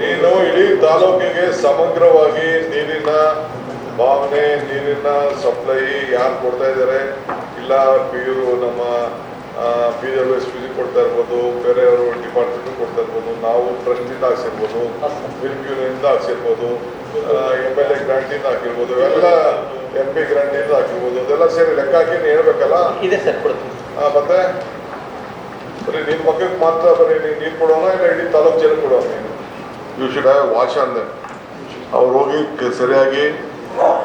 ನೀನು ಇಡೀ ತಾಲೂಕಿಗೆ ಸಮಗ್ರವಾಗಿ ನೀರಿನ ಭಾವನೆ, ನೀರಿನ ಸಪ್ಲೈ ಯಾರು ಕೊಡ್ತಾ ಇದ್ದಾರೆ, ಇಲ್ಲ ಇವರು ನಮ್ಮ BWS ಕೊಡ್ತಾ ಇರ್ಬೋದು, ಬೇರೆಯವರು ಡಿಪಾರ್ಟ್ಮೆಂಟ್ ಕೊಡ್ತಾ ಇರ್ಬೋದು, ನಾವು ಟ್ರಸ್ಟಿಂದ ಹಾಕ್ಸಿರ್ಬೋದು, ಮಿಲ್ಕ್ ಯೂನಿಯನ್ನಿಂದ ಹಾಕ್ಸಿರ್ಬೋದು, MLA ಗ್ರಾಂಟಿಂದ ಹಾಕಿರ್ಬೋದು, ಎಲ್ಲ MP ಗ್ರಾಂಟಿಂದ ಹಾಕಿರ್ಬೋದು, ಅದೆಲ್ಲ ಸೇರಿ ಲೆಕ್ಕ ಹಾಕಿ ಹೇಳ್ಬೇಕಲ್ಲ. ಇದೆ ಸರ್, ಮತ್ತೆ ಬರೀ ನಿನ್ನ ಮಕ್ಕಳಿಗೆ ಮಾತ್ರ ಬರೀ ನೀರು ಕೊಡೋಣ, ಇಲ್ಲ ಇಡೀ ತಾಲೂಕು ಜನ ಕೊಡೋಣ? You should have watch on them. ಅವ್ರು ಹೋಗಿ ಸರಿಯಾಗಿ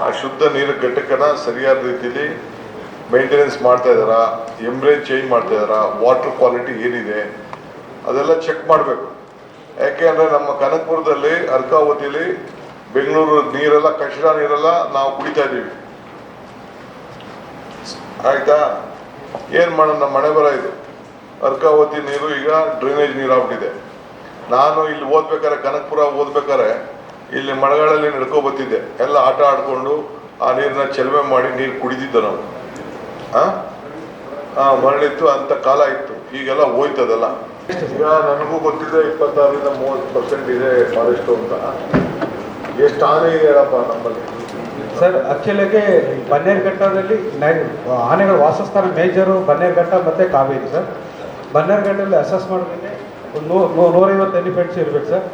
ಆ ಶುದ್ಧ ನೀರು ಘಟಕನ ಸರಿಯಾದ ರೀತಿಯಲ್ಲಿ ಮೇಂಟೆನೆನ್ಸ್ ಮಾಡ್ತಾ ಇದ್ದಾರಾ, ಎಂಬ್ರೇಜ್ ಚೇಂಜ್ ಮಾಡ್ತಾ ಇದ್ದಾರಾ, ವಾಟರ್ ಕ್ವಾಲಿಟಿ ಏನಿದೆ ಅದೆಲ್ಲ ಚೆಕ್ ಮಾಡಬೇಕು. ಯಾಕೆ ಅಂದರೆ ನಮ್ಮ ಕನಕಪುರದಲ್ಲಿ ಅರ್ಕಾವತಿಯಲ್ಲಿ ಬೆಂಗಳೂರು ನೀರೆಲ್ಲ ಕಚಡ ನೀರೆಲ್ಲ ನಾವು ಕುಡಿತಾ ಇದ್ದೀವಿ. ಆಯ್ತಾ? ಏನು ಮಾಡೋಣ, ನಮ್ಮ ಮನೆ ಬರ ಇದು. ಅರ್ಕಾವತಿ ನೀರು ಈಗ ಡ್ರೈನೇಜ್ ನೀರು ಆಗ್ಬಿಟ್ಟಿದೆ. ನಾನು ಇಲ್ಲಿ ಓದ್ಬೇಕಾರೆ, ಕನಕಪುರ ಓದ್ಬೇಕಾರೆ ಇಲ್ಲಿ ಮಳೆಗಾಲಲ್ಲಿ ನಡ್ಕೊ ಬರ್ತಿದ್ದೆ. ಎಲ್ಲ ಆಟ ಆಡ್ಕೊಂಡು ಆ ನೀರನ್ನ ಚೆಲುವೆ ಮಾಡಿ ನೀರು ಕುಡಿದಿದ್ದೆ ನಾವು. ಮರಳಿತ್ತು ಅಂತ ಕಾಲ ಇತ್ತು. ಈಗೆಲ್ಲ ಹೋಯ್ತದಲ್ಲ. ಈಗ ನನಗೂ ಗೊತ್ತಿದೆ 26-30% ಇದೆ ಫಾರೆಸ್ಟ್ ಅಂತ. ಎಷ್ಟು ಆನೆ ಇದೆ ಹೇಳಪ್ಪ ನಮ್ಮಲ್ಲಿ? ಸರ್, ಆಕ್ಚುಲಿಗೆ ಬನ್ನೇರುಘಟ್ಟದಲ್ಲಿ ಆನೆಗಳ ವಾಸಸ್ಥಾನ ಮೇಜರು ಬನ್ನೇರುಘಟ್ಟ ಮತ್ತು ಕಾವೇರಿ ಸರ್. ಬನ್ನೇರುಘಟ್ಟದಲ್ಲಿ ಅಸೆಸ್ ಮಾಡೋದಕ್ಕೆ 150 ಎಲಿಫೆಂಟ್ಸ್ ಇರಬೇಕು ಸರ್.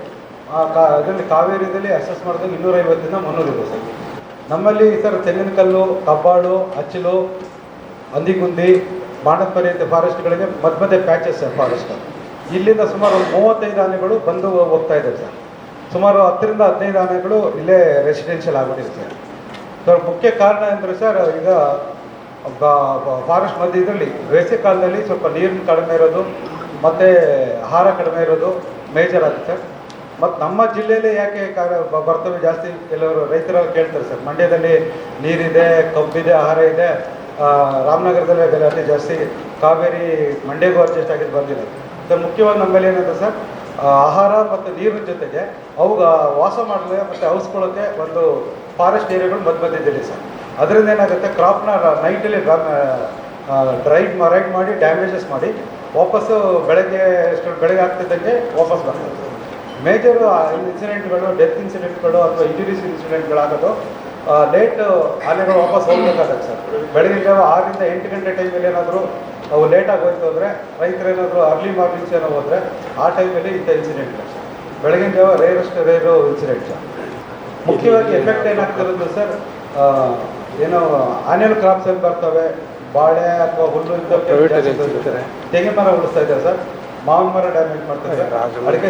ಅದರಲ್ಲಿ ಕಾವೇರಿದಲ್ಲಿ ಅಸೆಸ್ ಮಾಡಿದಾಗ 250ರಿಂದ 300 ಇದೆ ಸರ್. ನಮ್ಮಲ್ಲಿ ಸರ್ ತೆಂಗಿನಕಲ್ಲು, ಕಬ್ಬಾಳು, ಅಚ್ಚಲು, ಅಂದಿಗುಂದಿ, ಬಾಣದಪರಿ ಅಂತ ಫಾರೆಸ್ಟ್ಗಳಿಗೆ ಮಧ್ಯೆ ಪ್ಯಾಚಸ್ ಸರ್ ಫಾರೆಸ್ಟ್. ಇಲ್ಲಿಂದ ಸುಮಾರು 35 ಆನೆಗಳು ಬಂದು ಹೋಗ್ತಾ ಇದ್ದಾರೆ ಸರ್. ಸುಮಾರು 10ರಿಂದ 15 ಆನೆಗಳು ಇಲ್ಲೇ ರೆಸಿಡೆನ್ಷಿಯಲ್ ಆಗಿಬಿಟ್ಟಿದೆ ಸರ್. ಸರ್, ಮುಖ್ಯ ಕಾರಣ ಅಂದರೆ ಸರ್, ಈಗ ಫಾರೆಸ್ಟ್ ಮಧ್ಯೆ ಇದರಲ್ಲಿ ಬೇಸಿಗೆ ಕಾಲದಲ್ಲಿ ಸ್ವಲ್ಪ ನೀರಿನ ಕಡಿಮೆ ಇರೋದು ಮತ್ತು ಆಹಾರ ಕಡಿಮೆ ಇರೋದು ಮೇಜರ್ ಆಗುತ್ತೆ ಸರ್. ಮತ್ತು ನಮ್ಮ ಜಿಲ್ಲೆಯಲ್ಲೇ ಯಾಕೆ ಬರ್ತವೆ ಜಾಸ್ತಿ, ಕೆಲವರು ರೈತರು ಕೇಳ್ತಾರೆ ಸರ್. ಮಂಡ್ಯದಲ್ಲಿ ನೀರಿದೆ, ಕಬ್ಬಿದೆ, ಆಹಾರ ಇದೆ. ರಾಮನಗರದಲ್ಲೇ ಬೆಲೆ ಅತಿ ಜಾಸ್ತಿ. ಕಾವೇರಿ ಮಂಡ್ಯಗೂ ಅಡ್ಜಸ್ಟ್ ಆಗಿದ್ದು ಬಂದಿದೆ ಸರ್. ಮುಖ್ಯವಾಗಿ ನಮ್ಮಲ್ಲಿ ಏನಂದ್ರೆ ಸರ್, ಆಹಾರ ಮತ್ತು ನೀರಿನ ಜೊತೆಗೆ ಅವಾಗ ವಾಸ ಮಾಡಲು ಮತ್ತು ಔಸ್ಕೊಳ್ಳೋಕ್ಕೆ ಒಂದು ಫಾರೆಸ್ಟ್ ಏರಿಯಾಗಳು ಮಧ್ಯದಲ್ಲಿ ಸರ್. ಅದರಿಂದ ಏನಾಗುತ್ತೆ, ಕ್ರಾಪ್ನ ನೈಟಲ್ಲಿ ರೈಡ್ ಮಾಡಿ ಡ್ಯಾಮೇಜಸ್ ಮಾಡಿ ವಾಪಸ್ಸು ಬೆಳಗ್ಗೆ ಆಗ್ತಿದ್ದಂಗೆ ವಾಪಸ್ ಬರ್ತದೆ. ಮೇಜರು ಇನ್ಸಿಡೆಂಟ್ಗಳು, ಡೆತ್ ಇನ್ಸಿಡೆಂಟ್ಗಳು ಅಥವಾ ಇಂಜುರೀಸ್ ಇನ್ಸಿಡೆಂಟ್ಗಳಾಗೋದು ಲೇಟ್ ಆನೆಗಳು ವಾಪಸ್ ಹೋಗ್ಬೇಕಾಗತ್ತೆ ಸರ್. ಬೆಳಗಿನ ಜಾವ 6ರಿಂದ 8 ಗಂಟೆ ಟೈಮಲ್ಲಿ ಏನಾದರೂ ಅವು ಲೇಟಾಗಿ ಹೋಯ್ತು ಅಂದರೆ, ರೈತರು ಏನಾದರೂ ಅರ್ಲಿ ಮಾರ್ನಿಂಗ್ಸ್ ಏನೋ ಹೋದರೆ ಆ ಟೈಮಲ್ಲಿ ಇಂಥ ಇನ್ಸಿಡೆಂಟ್ ಸರ್. ಬೆಳಗಿನ ಜಾವ ರೇರು ಇನ್ಸಿಡೆಂಟ್ ಸರ್. ಮುಖ್ಯವಾಗಿ ಎಫೆಕ್ಟ್ ಏನಾಗ್ತಿರೋದು ಸರ್, ಏನೋ ಆನ್ಯಲ್ ಕ್ರಾಪ್ಸಲ್ಲಿ ಬರ್ತವೆ, ಬಾಳೆ ಅಥವಾ ಹುಲ್ಲು ಇಂಥ ತೆಂಗಿನ ಮರ ಉಳಿಸ್ತಾ ಇದ್ದಾರೆ ಸರ್. ಮಾವಿನ ಮರ ಡ್ಯಾಮೇಜ್ ಮಾಡ್ತಾರೆ, ಅಡಿಕೆ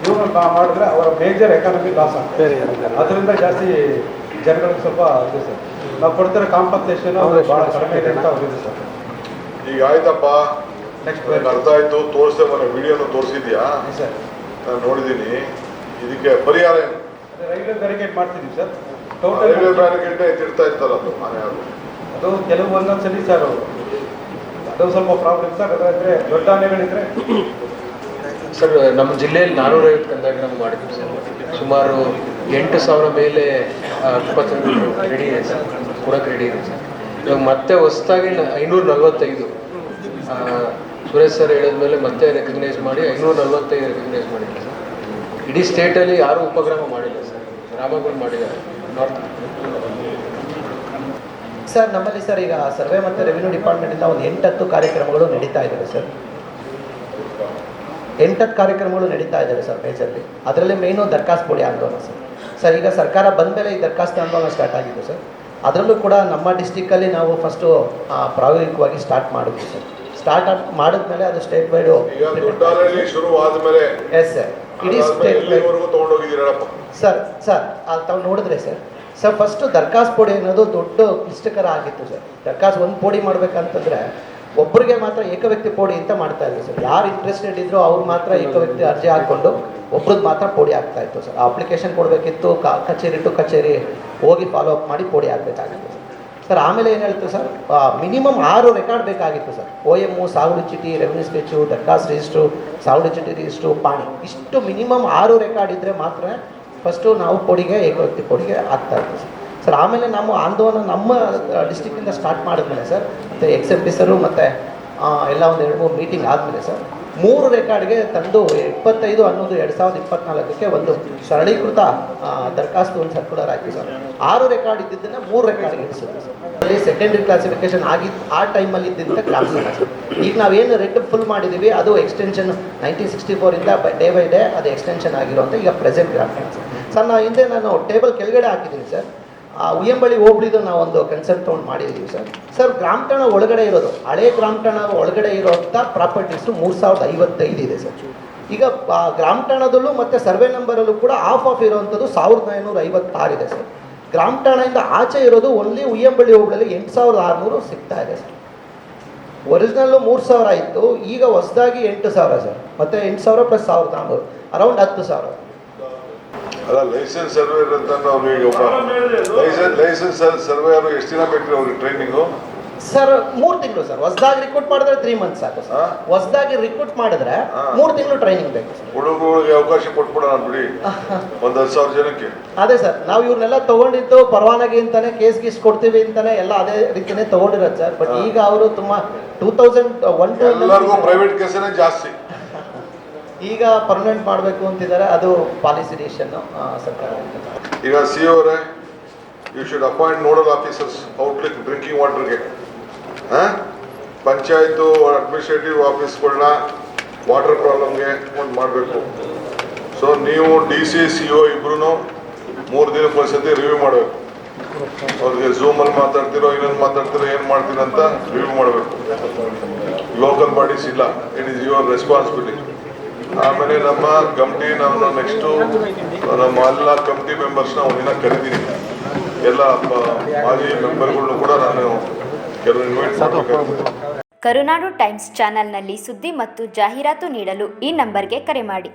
ಇವ್ರು ಮಾಡಿದ್ರೆ ಅವರ ಮೇಜರ್ ಎಕಾನಮಿ ಲಾಸ್ ಆಗ್ತದೆ. ಅದರಿಂದ ಜಾಸ್ತಿ ಜನಗಳಿಗೆ ಸ್ವಲ್ಪ ಇದೆ ಸರ್. ನಾವು ಕೊಡ್ತಿರೋ ಕಾಂಪನ್ಸೇಷನ್ ಭಾಳ ಕಡಿಮೆ ಇದೆ ಅಂತ ಅವ್ರಿದೆ ಸರ್. ಈಗ ಆಯ್ತಪ್ಪ, ನೆಕ್ಸ್ಟ್ ಅರ್ಥ ಆಯ್ತು. ತೋರಿಸ್ದೆ, ಮೊನ್ನೆ ವಿಡಿಯೋನು ತೋರಿಸಿದ್ಯಾ ಸರ್? ನಾನು ನೋಡಿದ್ದೀನಿ. ಇದಕ್ಕೆ ಪರಿಹಾರ ಏನು? ರೈಲ್ವೆ ಬ್ಯಾರಿಕೇಡ್ ಮಾಡ್ತಿದ್ದೀವಿ ಸರ್. ರೈಲ್ವೆ ಬ್ಯಾರಿಕೇಡ್ ಎತ್ತಿರ್ತಾ ಇತ್ತಲ್ಲ ಅದು ಕೆಲವು ಒಂದೊಂದ್ಸಲಿ ಸರ್ ಅದು ಸ್ವಲ್ಪ ಪ್ರಾಬ್ಲಮ್ ಸರ್. ಅದಾದರೆ ದೊಡ್ಡ ಆನೆಗಳಿದ್ರೆ ಸರ್, ನಮ್ಮ ಜಿಲ್ಲೆಯಲ್ಲಿ 450 ಕಂದಾಯ ನಾವು ಮಾಡಿದ್ವಿ ಸರ್. ಸುಮಾರು 8,000 ಮೇಲೆ ರೆಡಿ ಇದೆ ಸರ್, ಕೊಡೋಕ್ಕೆ ರೆಡಿ ಇದೆ ಸರ್. ಇವಾಗ ಮತ್ತೆ ಹೊಸದಾಗಿ 545 ಸುರೇಶ್ ಸರ್ ಹೇಳಿದ್ಮೇಲೆ ಮತ್ತೆ ರೆಕಗ್ನೈಸ್ ಮಾಡಿ 545 ರೆಕಗ್ನೈಸ್ ಮಾಡಿಲ್ಲ ಸರ್. ಇಡೀ ಸ್ಟೇಟಲ್ಲಿ ಯಾರೂ ಉಪಕ್ರಮ ಮಾಡಿಲ್ಲ ಸರ್. ರಾಮಗಳು ಮಾಡಿದ್ದಾರೆ ನಾರ್ತ್. ಸರ್, ನಮ್ಮಲ್ಲಿ ಸರ್ ಈಗ ಸರ್ವೆ ಮತ್ತು ರೆವಿನ್ಯೂ ಡಿಪಾರ್ಟ್ಮೆಂಟಿಂದ ಒಂದು 8-10 ಕಾರ್ಯಕ್ರಮಗಳು ನಡೀತಾ ಇದ್ದಾವೆ ಸರ್. 8-10 ಕಾರ್ಯಕ್ರಮಗಳು ನಡೀತಾ ಇದ್ದಾವೆ ಸರ್ ಮೇಜರ್ಲಿ. ಅದರಲ್ಲಿ ಮೇಯ್ನು ದರ್ಖಾಸ್ತ್ ಕೊಡಿ ಆಂದೋಲನ ಸರ್. ಸರ್, ಈಗ ಸರ್ಕಾರ ಬಂದ ಮೇಲೆ ಈ ದರ್ಖಾಸ್ತ್ ಆಂದೋಲನ ಸ್ಟಾರ್ಟ್ ಆಗಿದ್ದು ಸರ್. ಅದರಲ್ಲೂ ಕೂಡ ನಮ್ಮ ಡಿಸ್ಟಿಕ್ಕಲ್ಲಿ ನಾವು ಫಸ್ಟು ಪ್ರಾಯೋಗಿಕವಾಗಿ ಸ್ಟಾರ್ಟ್ ಮಾಡಿದ್ವಿ ಸರ್. ಸ್ಟಾರ್ಟ್ ಮಾಡಿದ್ಮೇಲೆ ಅದು ಸ್ಟೇಟ್ ವೈಡ್ ಶುರು ಆದಮೇಲೆ ಎಸ್ ಸರ್, ಇಡೀ ಸ್ಟೇಟ್ ಸರ್ ಅದು ತಾವು ನೋಡಿದ್ರೆ ಸರ್ ಫಸ್ಟು ದರ್ಖಾಸ್ತ್ ಪೋಡಿ ಅನ್ನೋದು ದೊಡ್ಡ ಕ್ಲಿಷ್ಟಕರ ಆಗಿತ್ತು ಸರ್. ದರ್ಖಾಸ್ತ್ ಒಂದು ಪೋಡಿ ಮಾಡಬೇಕಂತಂದರೆ ಒಬ್ಬರಿಗೆ ಮಾತ್ರ ಏಕವ್ಯಕ್ತಿ ಪೋಡಿ ಅಂತ ಮಾಡ್ತಾ ಇದ್ರು ಸರ್. ಯಾರು ಇಂಟ್ರೆಸ್ಟೆಡ್ ಇದ್ರು ಅವ್ರು ಮಾತ್ರ ಏಕವ್ಯಕ್ತಿ ಅರ್ಜಿ ಹಾಕ್ಕೊಂಡು ಒಬ್ರದ್ದು ಮಾತ್ರ ಪೋಡಿ ಆಗ್ತಾಯಿತ್ತು ಸರ್. ಅಪ್ಲಿಕೇಶನ್ ಕೊಡಬೇಕಿತ್ತು, ಕಚೇರಿ ಟು ಕಚೇರಿ ಹೋಗಿ ಫಾಲೋ ಅಪ್ ಮಾಡಿ ಪೋಡಿ ಆಗಬೇಕಾಗಿತ್ತು ಸರ್. ಆಮೇಲೆ ಏನು ಹೇಳ್ತು ಸರ್, ಮಿನಿಮಮ್ 6 ರೆಕಾರ್ಡ್ ಬೇಕಾಗಿತ್ತು ಸರ್. OM, ಸಾಗುಡು ಚೀಟಿ, ರೆವಿನ್ಯೂ ಸ್ಕೆಚ್ಚು, ದರ್ಖಾಸ್ತ್ ರಿಜಿಸ್ಟ್ರು, ಸಾಗುಡು ಚೀಟಿ ರಿಜಿಸ್ಟ್ರು, ಪಾಣಿ, ಇಷ್ಟು ಮಿನಿಮಮ್ 6 ರೆಕಾರ್ಡ್ ಇದ್ದರೆ ಮಾತ್ರ ಫಸ್ಟು ನಾವು ಪೋಡಿಗೆ ಏಕವ್ಯಕ್ತಿ ಪೋಡಿಗೆ ಆಗ್ತಾಯಿತ್ತು ಸರ್. ಆಮೇಲೆ ನಾವು ಆಂದೋಲನ ನಮ್ಮ ಡಿಸ್ಟಿಕ್ಕಿಂದ ಸ್ಟಾರ್ಟ್ ಮಾಡಿದ್ಮೇಲೆ ಸರ್, ಮತ್ತು XMP ಸರು ಮತ್ತು ಎಲ್ಲ ಒಂದು 2-3 ಮೀಟಿಂಗ್ ಆದಮೇಲೆ ಸರ್ 3 ರೆಕಾರ್ಡ್ಗೆ ತಂದು 25/11/2024 ಒಂದು ಸರಳೀಕೃತ ದರಖಾಸ್ತು ಒಂದು ಸರ್ಕ್ಯುಲರ್ ಹಾಕಿ ಸರ್. 6 ರೆಕಾರ್ಡ್ ಇದ್ದಿದ್ದನ್ನು 3 ರೆಕಾರ್ಡ್ಗೆ ಇಳಿಸಿದ್ರು ಸರ್. ಅಲ್ಲಿ ಸೆಕೆಂಡ್ರಿ ಕ್ಲಾಸಿಫಿಕೇಶನ್ ಆ ಟೈಮಲ್ಲಿ ಇದ್ದಂಥ ಗ್ರಾಮ ಸರ್. ಈಗ ನಾವೇನು ರೆಡ್ ಫುಲ್ ಮಾಡಿದ್ದೀವಿ ಅದು ಎಕ್ಸ್ಟೆನ್ಷನ್ 1964 ಇಂದ ಡೇ ಬೈ ಡೇ ಅದು ಎಕ್ಸ್ಟೆನ್ಷನ್ ಆಗಿರುವಂಥ ಈಗ ಪ್ರೆಸೆಂಟ್ ಗ್ರಾಮ ಸರ್. ನಾನು ಟೇಬಲ್ ಕೆಳಗಡೆ ಹಾಕಿದ್ದೀನಿ ಸರ್. ಉಯ್ಯಂಬಳ್ಳಿ ಹೋಬಳಿದು ನಾವು ಒಂದು ಕನ್ಸರ್ಟ್ ತೊಗೊಂಡು ಮಾಡಿದ್ದೀವಿ ಸರ್. ಗ್ರಾಮ ಠಾಣ ಒಳಗಡೆ ಇರೋದು, ಹಳೆ ಗ್ರಾಮ ಠಾಣ ಒಳಗಡೆ ಇರೋಂಥ ಪ್ರಾಪರ್ಟೀಸು 3055 ಇದೆ ಸರ್. ಈಗ ಗ್ರಾಮ ಠಾಣದಲ್ಲೂ ಮತ್ತು ಸರ್ವೆ ನಂಬರಲ್ಲೂ ಕೂಡ ಆಫ್ ಇರೋವಂಥದ್ದು 1956 ಇದೆ ಸರ್. ಗ್ರಾಮ ಠಾಣೆಯಿಂದ ಆಚೆ ಇರೋದು ಓನ್ಲಿ ಉಯ್ಯಂಬಳ್ಳಿ ಹೋಬಳಿಯಲ್ಲಿ 8600 ಸಿಗ್ತಾ ಇದೆ ಸರ್. ಒರಿಜಿನಲ್ಲು 3000 ಇತ್ತು, ಈಗ ಹೊಸದಾಗಿ 8000 ಸರ್, ಮತ್ತು 8000 ಪ್ಲಸ್ 1400 ಅರೌಂಡ್ 10,000. ಅಲ್ಲ, ಲೈಸೆನ್ಸ್ ಸರ್ವೇರ್ ಅಂತ ಅವ್ರಿಗೆ ಲೈಸೆನ್ಸ್ ಸರ್ವೇಯರ್ ಎಷ್ಟು ದಿನ ಬೇಕು ಅವ್ರಿಗೆ ಟ್ರೈನಿಂಗು? ಸರ್ 3 ತಿಂಗಳು ಸರ್. ಹೊಸದಾಗಿ ರಿಕ್ರೂಟ್ ಮಾಡಿದ್ರೆ 3 ಮಂತ್ಸ್ ಸಾಕು ಸರ್. ಹೊಸದಾಗಿ ರಿಕ್ರೂಟ್ ಮಾಡಿದ್ರೆ 3 ತಿಂಗಳು ಟ್ರೈನಿಂಗ್ ಬೇಕು ಸರ್. ಹುಡುಗರಿಗೆ ಅವಕಾಶ ಕೊಟ್ಬಿಡೋಣ ಬಿಡಿ, ಒಂದು 10,000 ಜನಕ್ಕೆ. ಅದೇ ಸರ್, ನಾವು ಇವ್ರನ್ನೆಲ್ಲ ತಗೊಂಡಿದ್ದು ಪರವಾನಗಿ ಅಂತಾನೆ, ಕೇಸ್ ಗೀಸ್ ಕೊಡ್ತೀವಿ ಅಂತಾನೆ ಎಲ್ಲ ಅದೇ ರೀತಿನೇ ತಗೊಂಡಿರೋದು ಸರ್. ಬಟ್ ಈಗ ಅವರು ತುಂಬ 2001 ಎಲ್ಲರಿಗೂ ಪ್ರೈವೇಟ್ ಕೇಸನೇ ಜಾಸ್ತಿ. ಈಗ ಪರ್ಮನೆಂಟ್ ಮಾಡಬೇಕು ಅಂತಿದ್ದಾರೆ, ಅದು ಪಾಲಿಸಿ ಡಿಸಿಷನ್ ಸರ್ಕಾರ. ಈಗ ಸಿ ಅವರೇ, you should appoint nodal officers outlet drinking ವಾಟರ್ಗೆ. ಪಂಚಾಯತು ಅಡ್ಮಿನಿಸ್ಟ್ರೇಟಿವ್ ಆಫೀಸ್ಗಳನ್ನ ವಾಟರ್ ಪ್ರಾಬ್ಲಮ್ಗೆ ಒಂದು ಮಾಡಬೇಕು. ಸೊ ನೀವು DC CO ಇಬ್ರು 3 ದಿನಕ್ಕೆ ಒಂದ್ಸತಿ ರಿವ್ಯೂ ಮಾಡಬೇಕು. ಅವ್ರಿಗೆ ಝೂಮಲ್ಲಿ ಮಾತಾಡ್ತಿರೋ ಇನ್ನೊಂದು ಮಾತಾಡ್ತಿರೋ ಏನು ಮಾಡ್ತೀರ ಅಂತ ರಿವ್ಯೂ ಮಾಡಬೇಕು. ಲೋಕಲ್ ಬಾಡೀಸ್ ಇಲ್ಲ, ಇಟ್ ಈಸ್ ಯುವರ್ ರೆಸ್ಪಾನ್ಸಿಬಿಲಿಟಿ. ಆಮೇಲೆ ನಮ್ಮ ಕಮಿಟಿ, ನಾನು ನೆಕ್ಸ್ಟು ನಮ್ಮ ಎಲ್ಲ ಕಮಿಟಿ ಮೆಂಬರ್ಸ್ನ ಒಂದಿನ ಕರಿತೀನಿ. ಎಲ್ಲ ಮಾಜಿ ಮೆಂಬರ್ಗಳನ್ನು ಕೂಡ ನಾನು ಕೆಲವು ಇನ್ವೈಟ್ ಮಾಡಬೇಕಾಗ್ತದೆ. ಕರುನಾಡು ಟೈಮ್ಸ್ ಚಾನೆಲ್ನಲ್ಲಿ ಸುದ್ದಿ ಮತ್ತು ಜಾಹೀರಾತು ನೀಡಲು ಈ ನಂಬರ್ಗೆ ಕರೆ ಮಾಡಿ.